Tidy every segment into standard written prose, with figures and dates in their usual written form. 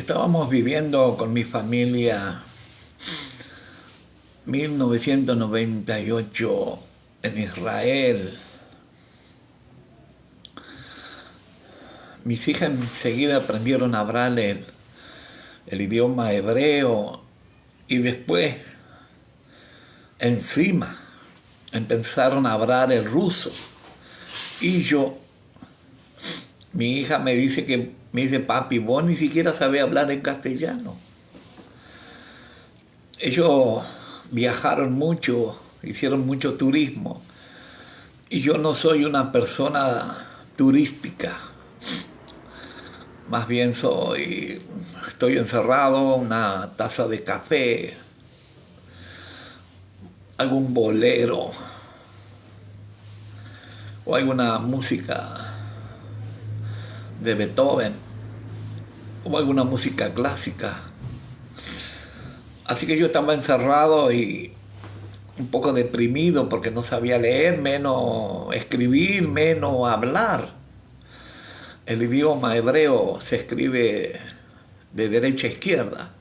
Estábamos viviendo con mi familia 1998 en Israel. Mis hijas enseguida aprendieron a hablar el idioma hebreo y después encima empezaron a hablar el ruso. Y mi hija me dice, papi, vos ni siquiera sabés hablar en castellano. Ellos viajaron mucho, hicieron mucho turismo. Y yo no soy una persona turística. Más bien estoy encerrado, una taza de café, algún bolero o alguna música de Beethoven o alguna música clásica. Así que yo estaba encerrado y un poco deprimido porque no sabía leer, menos escribir, menos hablar. El idioma hebreo se escribe de derecha a izquierda.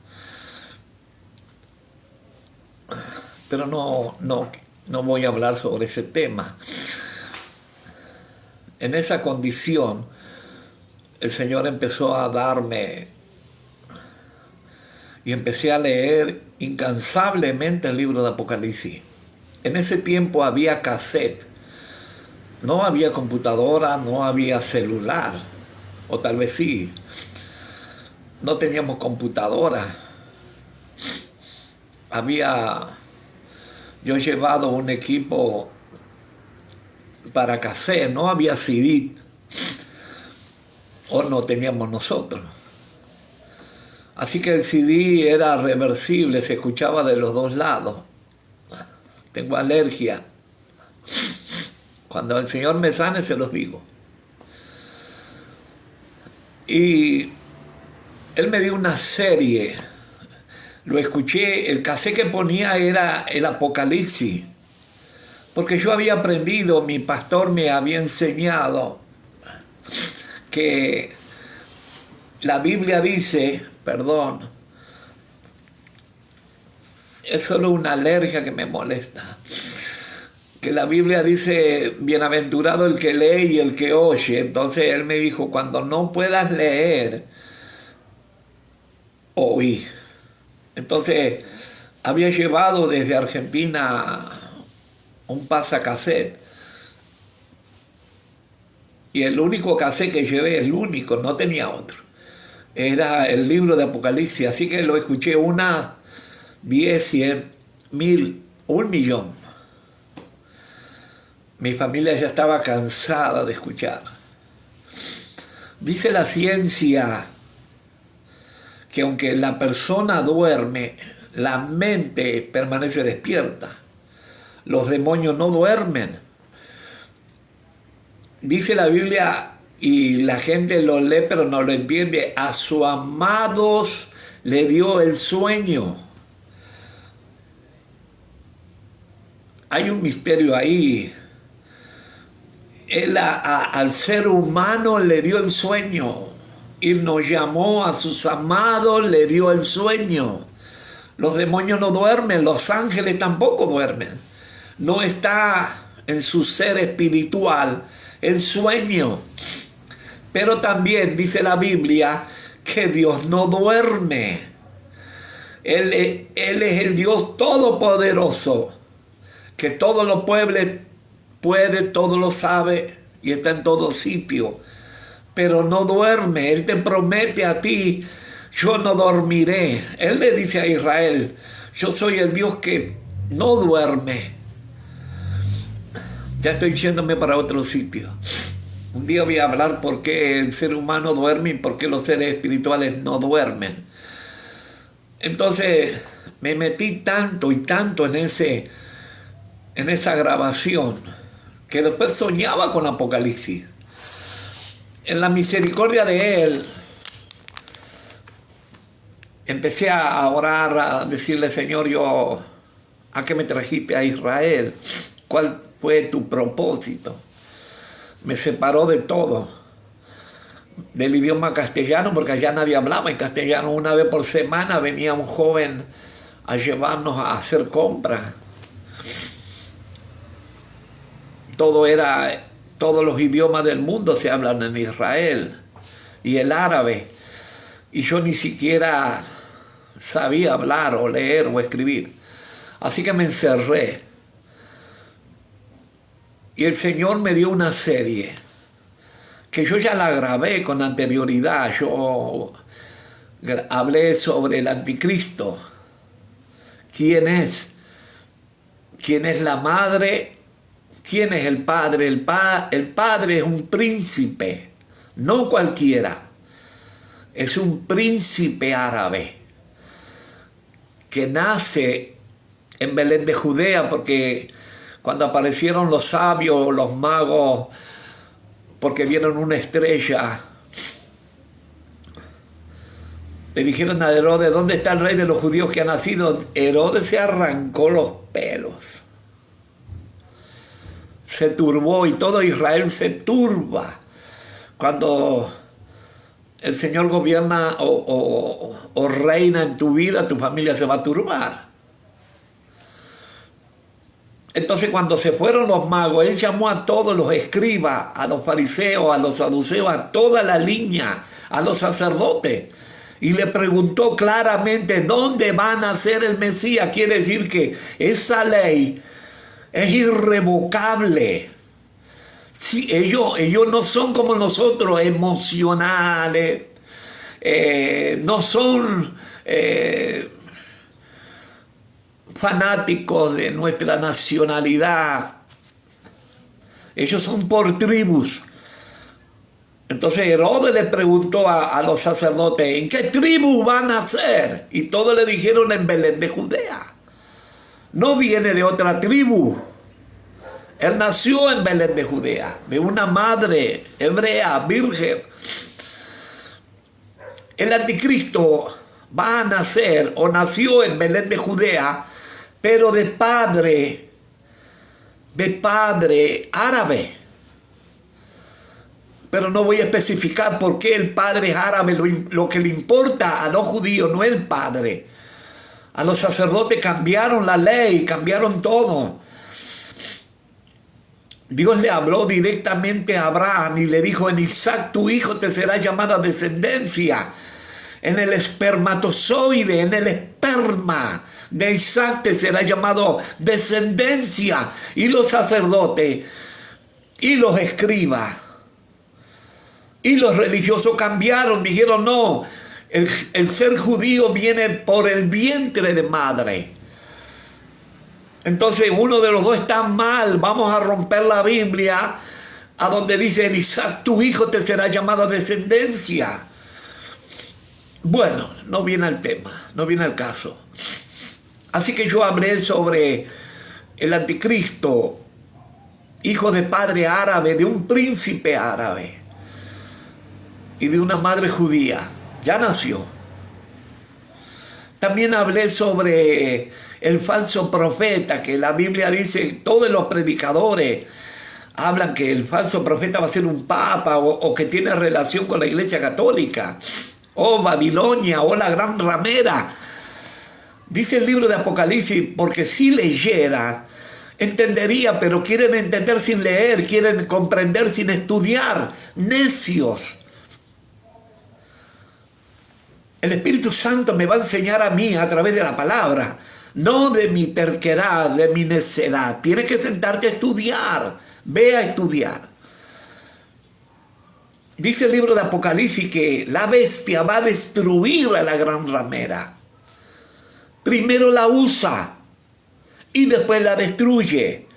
Pero no voy a hablar sobre ese tema. En esa condición, el Señor empezó a darme y empecé a leer incansablemente el libro de Apocalipsis. En ese tiempo había cassette, no había computadora, no había celular, o tal vez sí, no teníamos computadora. Yo he llevado un equipo para cassette, no había CD, o no teníamos nosotros. Así que el CD era reversible, se escuchaba de los dos lados. Tengo alergia. Cuando el Señor me sane, se los digo. Y Él me dio una serie. Lo escuché, el cassette que ponía era el Apocalipsis. Porque yo había aprendido, mi pastor me había enseñado que la Biblia dice, es solo una alergia que me molesta, que la Biblia dice, bienaventurado el que lee y el que oye. Entonces él me dijo, cuando no puedas leer, oí. Entonces había llevado desde Argentina un pasacassette. Y el único cassette que llevé, el único, no tenía otro, era el libro de Apocalipsis. Así que lo escuché 1, 10, 100, 1000, 1.000.000. Mi familia ya estaba cansada de escuchar. Dice la ciencia que aunque la persona duerme, la mente permanece despierta. Los demonios no duermen. Dice la Biblia, y la gente lo lee pero no lo entiende, a sus amados le dio el sueño. Hay un misterio ahí. Él al ser humano le dio el sueño y nos llamó a sus amados, le dio el sueño. Los demonios no duermen, los ángeles tampoco duermen. No está en su ser espiritual el sueño. Pero también dice la Biblia que Dios no duerme. Él es el Dios todopoderoso, que todo lo puede, todo lo sabe y está en todo sitio. Pero no duerme. Él te promete a ti, yo no dormiré. Él le dice a Israel, yo soy el Dios que no duerme. Ya estoy yéndome para otro sitio. Un día voy a hablar por qué el ser humano duerme y por qué los seres espirituales no duermen. Entonces me metí tanto y tanto en esa grabación que después soñaba con Apocalipsis. En la misericordia de Él empecé a orar, a decirle, Señor, ¿a qué me trajiste a Israel? ¿Cuál fue tu propósito? Me separó de todo. del idioma castellano, porque allá nadie hablaba en castellano. Una vez por semana venía un joven a llevarnos a hacer compras. Todos los idiomas del mundo se hablan en Israel, y el árabe. Y yo ni siquiera sabía hablar o leer o escribir. Así que me encerré. Y el Señor me dio una serie que yo ya la grabé con anterioridad. Yo hablé sobre el anticristo. ¿Quién es? ¿Quién es la madre? ¿Quién es el padre? El padre es un príncipe, no cualquiera. Es un príncipe árabe que nace en Belén de Judea, porque cuando aparecieron los sabios, los magos, porque vieron una estrella, le dijeron a Herodes: ¿dónde está el rey de los judíos que ha nacido? Herodes se arrancó los pelos, se turbó, y todo Israel se turba cuando el Señor gobierna o reina en tu vida. Tu familia se va a turbar. Entonces, cuando se fueron los magos, él llamó a todos los escribas, a los fariseos, a los saduceos, a toda la línea, a los sacerdotes, y le preguntó claramente: ¿dónde va a nacer el Mesías? Quiere decir que esa ley es irrevocable. Sí, ellos no son como nosotros, emocionales, no son fanáticos de nuestra nacionalidad. Ellos son por tribus. Entonces Herodes le preguntó a los sacerdotes: ¿en qué tribu van a nacer? Y todos le dijeron: en Belén de Judea. No viene de otra tribu. Él nació en Belén de Judea, de una madre hebrea, virgen. El anticristo va a nacer, o nació en Belén de Judea, pero de padre árabe. Pero no voy a especificar por qué el padre es árabe. Lo que le importa a los judíos no es el padre. A los sacerdotes cambiaron la ley, cambiaron todo. Dios le habló directamente a Abraham y le dijo: en Isaac tu hijo te será llamada descendencia. En el espermatozoide, en el esperma de Isaac te será llamado descendencia. Y los sacerdotes y los escribas y los religiosos cambiaron, dijeron: no, el ser judío viene por el vientre de madre. Entonces uno de los dos está mal. Vamos a romper la Biblia, a donde dice: en Isaac tu hijo te será llamada descendencia. Bueno, no viene al tema, no viene al caso. Así que yo hablé sobre el anticristo, hijo de padre árabe, de un príncipe árabe y de una madre judía. Ya nació. También hablé sobre el falso profeta, que la Biblia dice, todos los predicadores hablan que el falso profeta va a ser un papa, o que tiene relación con la Iglesia Católica, o Babilonia, o la gran ramera. Dice el libro de Apocalipsis, porque si leyeran, entendería, pero quieren entender sin leer, quieren comprender sin estudiar. Necios. El Espíritu Santo me va a enseñar a mí a través de la palabra, no de mi terquedad, de mi necedad. Tienes que sentarte a estudiar. Ve a estudiar. Dice el libro de Apocalipsis que la bestia va a destruir a la gran ramera. Primero la usa y después la destruye.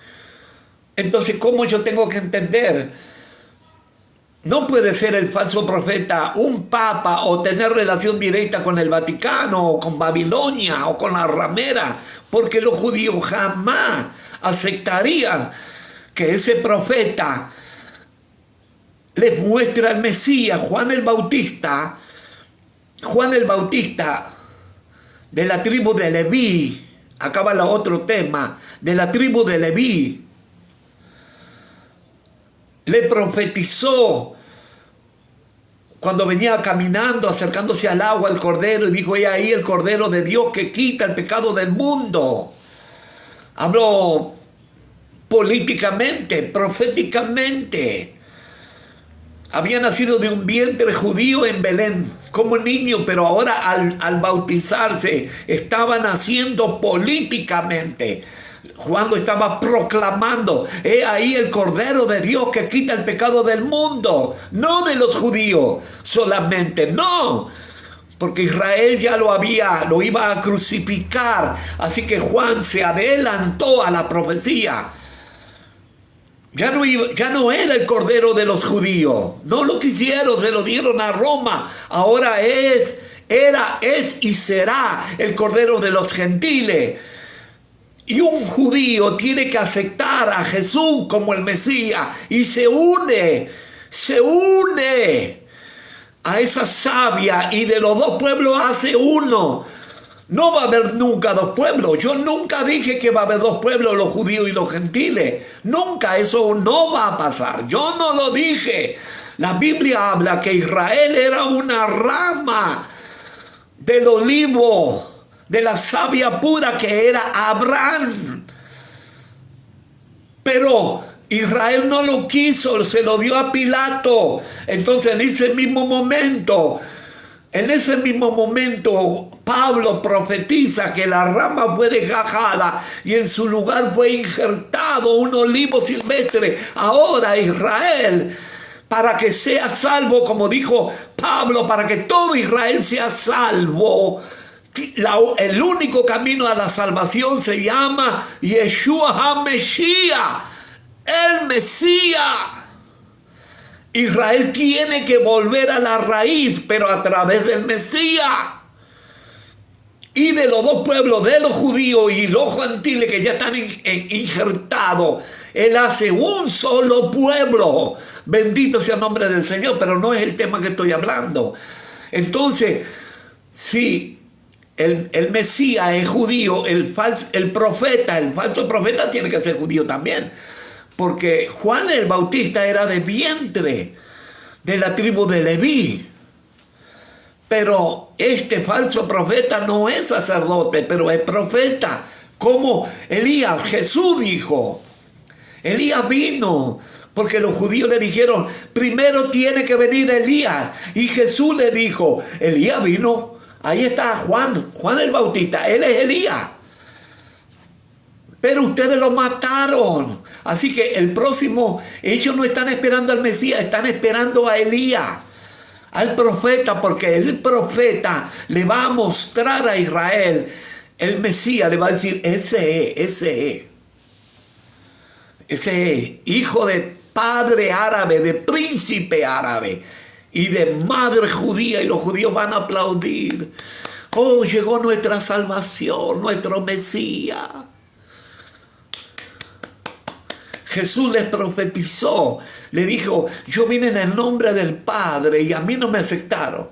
Entonces, ¿cómo yo tengo que entender? No puede ser el falso profeta un papa o tener relación directa con el Vaticano o con Babilonia o con la ramera, porque los judíos jamás aceptarían que ese profeta les muestre al Mesías. Juan el Bautista de la tribu de Leví, acaba el otro tema, de la tribu de Leví, le profetizó cuando venía caminando, acercándose al agua, el Cordero, y dijo: he ahí el Cordero de Dios que quita el pecado del mundo. Habló políticamente, proféticamente. Había nacido de un vientre judío en Belén como niño, pero ahora al bautizarse estaba naciendo políticamente. Juan lo estaba proclamando: he ahí el Cordero de Dios que quita el pecado del mundo, no de los judíos solamente, no, porque Israel ya lo iba a crucificar. Así que Juan se adelantó a la profecía. Ya no era el Cordero de los judíos. No lo quisieron, se lo dieron a Roma. Ahora es y será el Cordero de los gentiles. Y un judío tiene que aceptar a Jesús como el Mesías y se une a esa savia, y de los dos pueblos hace uno. No va a haber nunca dos pueblos. Yo nunca dije que va a haber dos pueblos, los judíos y los gentiles. Nunca, eso no va a pasar. Yo no lo dije. La Biblia habla que Israel era una rama del olivo, de la savia pura que era Abraham. Pero Israel no lo quiso, se lo dio a Pilato. Entonces en ese mismo momento, Pablo profetiza que la rama fue desgajada y en su lugar fue injertado un olivo silvestre. Ahora Israel, para que sea salvo, como dijo Pablo, para que todo Israel sea salvo, el único camino a la salvación se llama Yeshua HaMashiach, el Mesías. Israel tiene que volver a la raíz, pero a través del Mesías. Y de los dos pueblos, de los judíos y los gentiles que ya están injertados, Él hace un solo pueblo. Bendito sea el nombre del Señor, pero no es el tema que estoy hablando. Entonces, si el Mesías es judío, el falso profeta tiene que ser judío también. Porque Juan el Bautista era de vientre de la tribu de Leví. Pero este falso profeta no es sacerdote, pero es profeta. Como Elías, Jesús dijo. Elías vino porque los judíos le dijeron: primero tiene que venir Elías. Y Jesús le dijo: Elías vino. Ahí está Juan el Bautista, él es Elías. Pero ustedes lo mataron. Así que ellos no están esperando al Mesías, están esperando a Elías, al profeta, porque el profeta le va a mostrar a Israel, el Mesías le va a decir: ese es, hijo de padre árabe, de príncipe árabe y de madre judía, y los judíos van a aplaudir. Oh, llegó nuestra salvación, nuestro Mesías. Jesús les profetizó, le dijo: yo vine en el nombre del Padre y a mí no me aceptaron.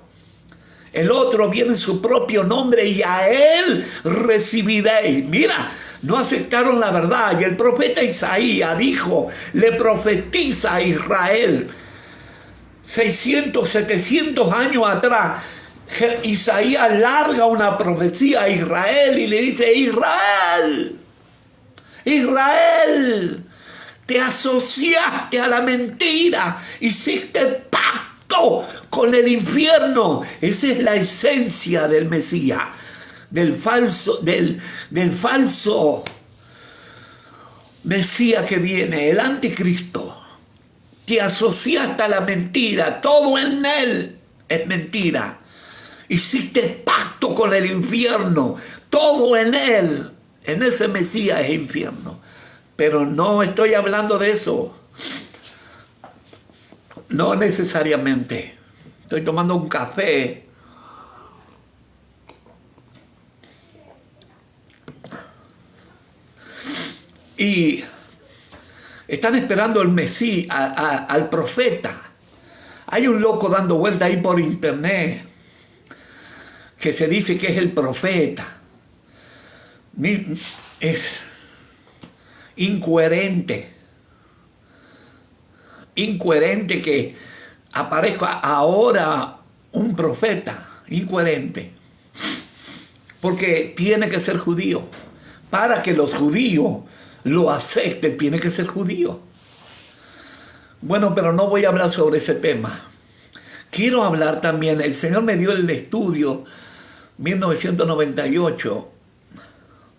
El otro viene en su propio nombre y a él recibiréis. Mira, no aceptaron la verdad. Y el profeta Isaías dijo, le profetiza a Israel 600, 700 años atrás. Isaías larga una profecía a Israel y le dice: Israel, te asociaste a la mentira, hiciste pacto con el infierno. Esa es la esencia del Mesías, del falso Mesías que viene, el anticristo. Te asociaste a la mentira, todo en él es mentira. Hiciste pacto con el infierno, todo en él, en ese Mesías es infierno. Pero no estoy hablando de eso. No necesariamente. Estoy tomando un café. Y están esperando el Mesías, al profeta. Hay un loco dando vuelta ahí por internet que se dice que es el profeta. Es incoherente que aparezca ahora un profeta incoherente, porque tiene que ser judío. Para que los judíos lo acepten, tiene que ser judío. Bueno, pero no voy a hablar sobre ese tema. Quiero hablar también, el Señor me dio el estudio 1998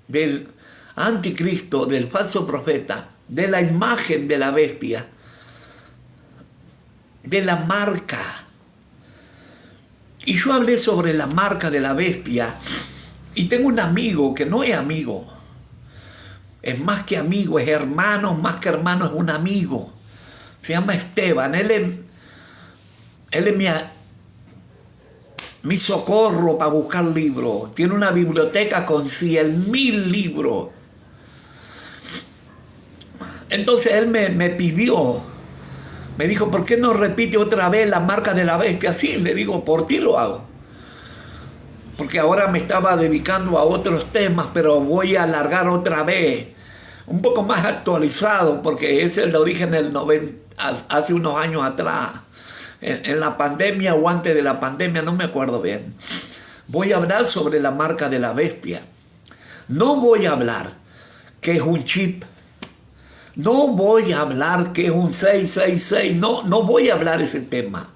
del anticristo, del falso profeta, de la imagen de la bestia, de la marca. Y yo hablé sobre la marca de la bestia, y tengo un amigo que no es amigo, es más que amigo, es hermano, más que hermano, es un amigo. Se llama Esteban. Él es mi socorro para buscar libros. Tiene una biblioteca con 100,000 libros. Entonces él me pidió, me dijo, ¿por qué no repite otra vez la marca de la bestia? Sí, le digo, por ti lo hago. Porque ahora me estaba dedicando a otros temas, pero voy a alargar otra vez, un poco más actualizado, porque ese lo dije en el 90, hace unos años atrás, en la pandemia o antes de la pandemia, no me acuerdo bien. Voy a hablar sobre la marca de la bestia. No voy a hablar que es un chip. No voy a hablar que es un 666. No voy a hablar ese tema.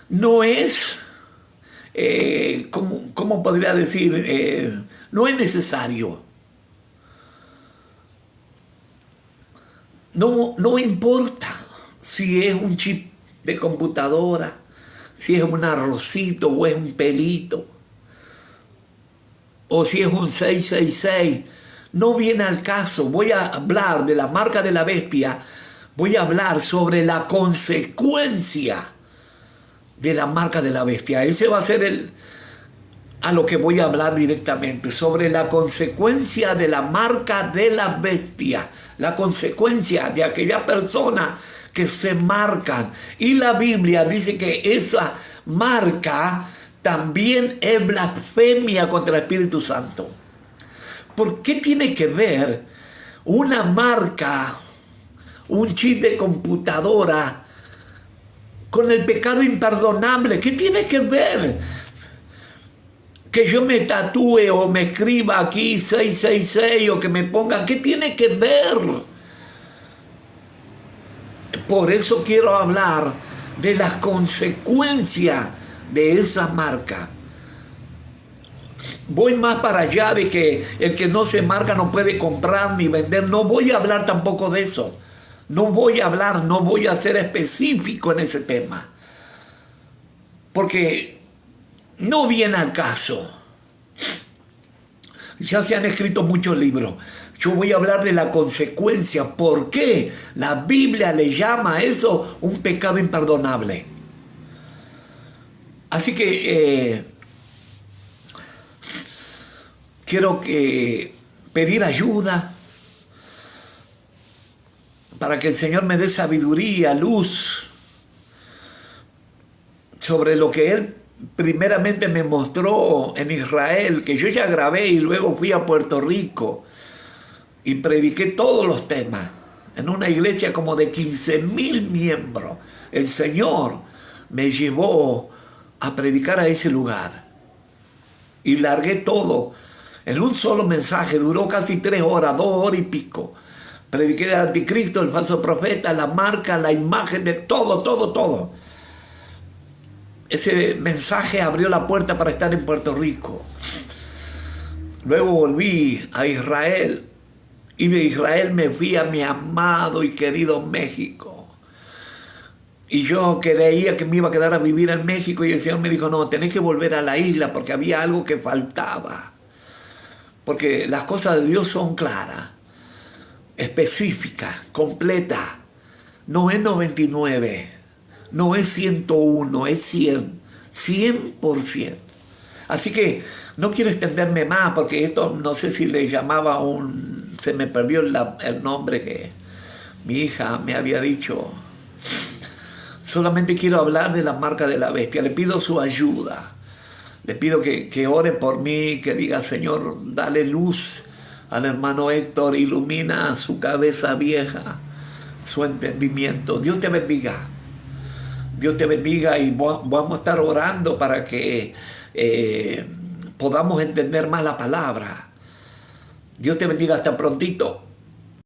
No es, ¿cómo podría decir? No es necesario. No importa si es un chip de computadora, si es un arrocito o es un pelito, o si es un 666. No viene al caso. Voy a hablar de la marca de la bestia. Voy a hablar sobre la consecuencia de la marca de la bestia. Ese va a ser a lo que voy a hablar directamente, sobre la consecuencia de la marca de la bestia, la consecuencia de aquella persona que se marcan. Y la Biblia dice que esa marca también es blasfemia contra el Espíritu Santo. ¿Por qué tiene que ver una marca, un chip de computadora, con el pecado imperdonable? ¿Qué tiene que ver? Que yo me tatúe o me escriba aquí 666 o que me ponga, ¿qué tiene que ver? Por eso quiero hablar de las consecuencias de esa marca. Voy más para allá de que el que no se marca no puede comprar ni vender. No voy a hablar tampoco de eso. No voy a hablar, no voy a ser específico en ese tema, porque no viene al caso. Ya se han escrito muchos libros. Yo voy a hablar de la consecuencia. ¿Por qué la Biblia le llama a eso un pecado imperdonable? Así que quiero pedir ayuda para que el Señor me dé sabiduría, luz sobre lo que Él primeramente me mostró en Israel, que yo ya grabé, y luego fui a Puerto Rico y prediqué todos los temas en una iglesia como de 15,000 miembros. El Señor me llevó a predicar a ese lugar y largué todo en un solo mensaje. Duró casi 3 horas, 2 horas y pico. Prediqué del anticristo, el falso profeta, la marca, la imagen, de todo. Ese mensaje abrió la puerta para estar en Puerto Rico. Luego volví a Israel, y de Israel me fui a mi amado y querido México. Y yo creía que me iba a quedar a vivir en México, y el Señor me dijo, no, tenés que volver a la isla porque había algo que faltaba. Porque las cosas de Dios son claras, específicas, completas. No es 99, no es 101, es 100%. Así que no quiero extenderme más, porque esto no sé si le llamaba se me perdió el nombre que mi hija me había dicho. Solamente quiero hablar de la marca de la bestia. Le pido su ayuda. Le pido que ore por mí, que diga, Señor, dale luz al hermano Héctor, ilumina su cabeza vieja, su entendimiento. Dios te bendiga. Dios te bendiga y vamos a estar orando para que podamos entender más la palabra. Dios te bendiga, hasta prontito.